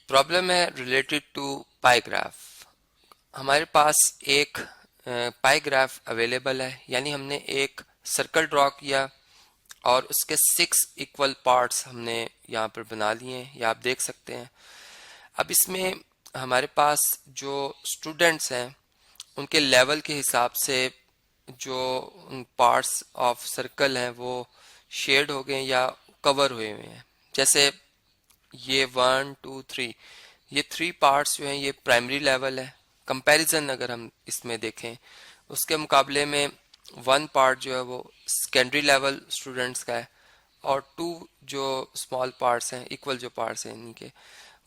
Problem है related to pi graph. हमारे पास एक पाई ग्राफ अवेलेबल है, यानी हमने एक सर्कल ड्रॉ किया और उसके 6 इक्वल पार्ट्स हमने यहाँ पर बना लिए हैं, या आप देख सकते हैं। अब इसमें हमारे पास जो स्टूडेंट्स हैं उनके लेवल के हिसाब से जो पार्ट्स ऑफ सर्कल हैं वो शेड हो गए या कवर हुए हुए हैं। जैसे ये 1 2 3, ये 3 पार्ट्स जो हैं ये प्राइमरी लेवल है। कंपैरिजन अगर हम इसमें देखें उसके मुकाबले में 1 पार्ट जो है वो सेकेंडरी लेवल स्टूडेंट्स का है, और 2 जो स्मॉल पार्ट्स हैं, इक्वल जो पार्ट्स हैं इनके,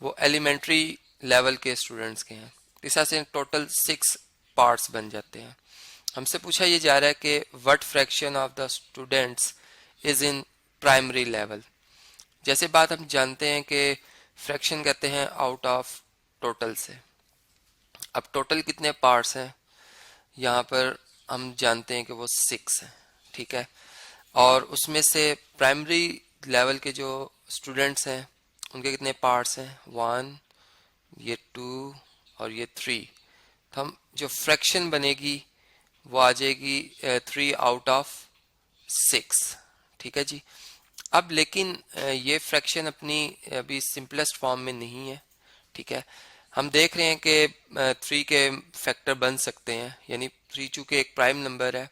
वो एलिमेंट्री लेवल के स्टूडेंट्स के हैं। इस तरह से टोटल 6 पार्ट्स बन जाते हैं। हमसे पूछा ये जा रहा है कि what fraction of the students is in primary level. जैसे बात हम जानते हैं कि फ्रैक्शन कहते हैं आउट ऑफ टोटल से। अब टोटल कितने पार्ट्स हैं यहाँ पर हम जानते हैं कि वो 6 हैं, ठीक है। और उसमें से प्राइमरी लेवल के जो स्टूडेंट्स हैं उनके कितने पार्ट्स हैं, 1, ये 2 और ये 3। तो हम जो फ्रैक्शन बनेगी वो आ जाएगी 3 आउट ऑफ 6, ठीक है जी। अब लेकिन ये फ्रैक्शन अपनी अभी सिंपलेस्ट फॉर्म में नहीं है, ठीक है। हम देख रहे हैं कि 3 के फैक्टर बन सकते हैं, यानी 3 चूंकि एक प्राइम नंबर है,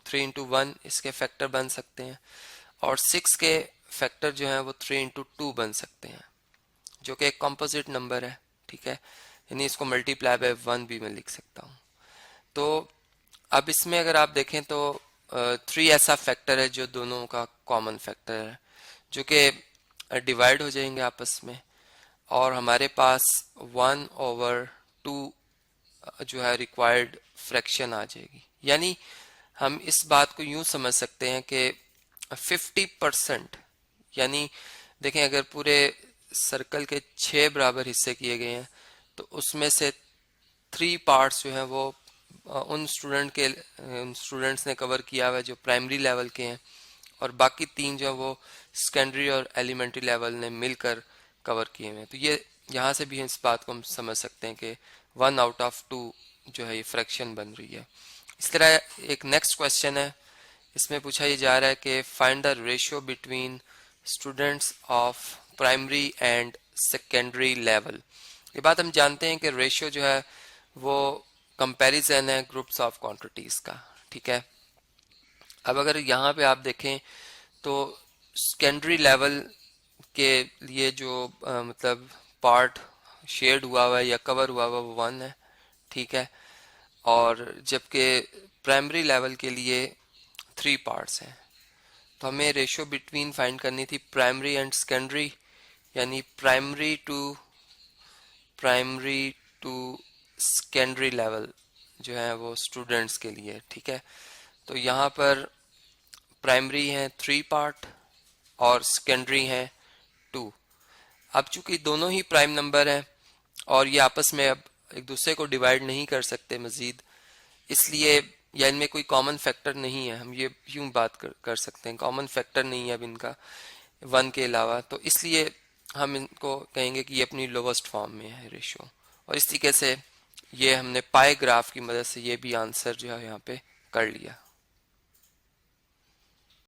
3 इंटू 1 इसके फैक्टर बन सकते हैं, और 6 के फैक्टर जो हैं वो 3 इंटू 2 बन सकते हैं, जो कि एक कॉम्पोजिट नंबर है, ठीक है। यानी इसको मल्टीप्लाई बाय 1 भी मैं लिख सकता हूँ। तो अब इसमें अगर आप देखें तो 3 ऐसा फैक्टर है जो दोनों का कॉमन फैक्टर है, जो कि डिवाइड हो जाएंगे आपस में, और हमारे पास 1/2 जो है रिक्वायर्ड फ्रैक्शन आ जाएगी। यानी हम इस बात को यूं समझ सकते हैं कि 50%, यानी देखें अगर पूरे सर्कल के 6 बराबर हिस्से किए गए हैं तो उसमें से 3 पार्ट्स जो हैं वो उन स्टूडेंट्स ने कवर किया हुआ है जो प्राइमरी लेवल के हैं, और बाकी 3 जो है वो सेकेंडरी और एलिमेंट्री लेवल ने मिलकर कवर किए हुए हैं। तो ये यहाँ से भी इस बात को हम समझ सकते हैं कि 1 आउट ऑफ 2 जो है ये फ्रैक्शन बन रही है। इस तरह एक नेक्स्ट क्वेश्चन है, इसमें पूछा ये जा रहा है कि find the ratio between students of primary and secondary level. ये बात हम जानते हैं कि रेशियो जो है वो कंपैरिजन है ग्रुप्स ऑफ क्वांटिटीज का, ठीक है। अब अगर यहाँ पे आप देखें तो सेकेंडरी लेवल के लिए जो मतलब पार्ट शेड हुआ हुआ है या कवर हुआ हुआ वो 1 है, ठीक है। और जबकि प्राइमरी लेवल के लिए 3 पार्ट्स हैं। तो हमें रेशियो बिटवीन फाइंड करनी थी प्राइमरी एंड सेकेंडरी, यानी प्राइमरी टू सेकेंडरी लेवल जो है वो स्टूडेंट्स के लिए, ठीक है। तो यहाँ पर प्राइमरी हैं 3 पार्ट और सेकेंडरी हैं 2। अब चूंकि दोनों ही प्राइम नंबर हैं और ये आपस में अब एक दूसरे को डिवाइड नहीं कर सकते मजीद, इसलिए या इनमें कोई कॉमन फैक्टर नहीं है, हम ये यूं बात कर सकते हैं, कॉमन फैक्टर नहीं है अब इनका 1 के अलावा, तो इसलिए हम इनको कहेंगे कि ये अपनी लोवेस्ट फॉर्म में है रेशियो। और इस तरीके से ये हमने पाई ग्राफ की मदद से ये भी आंसर जो है यहाँ पे कर लिया।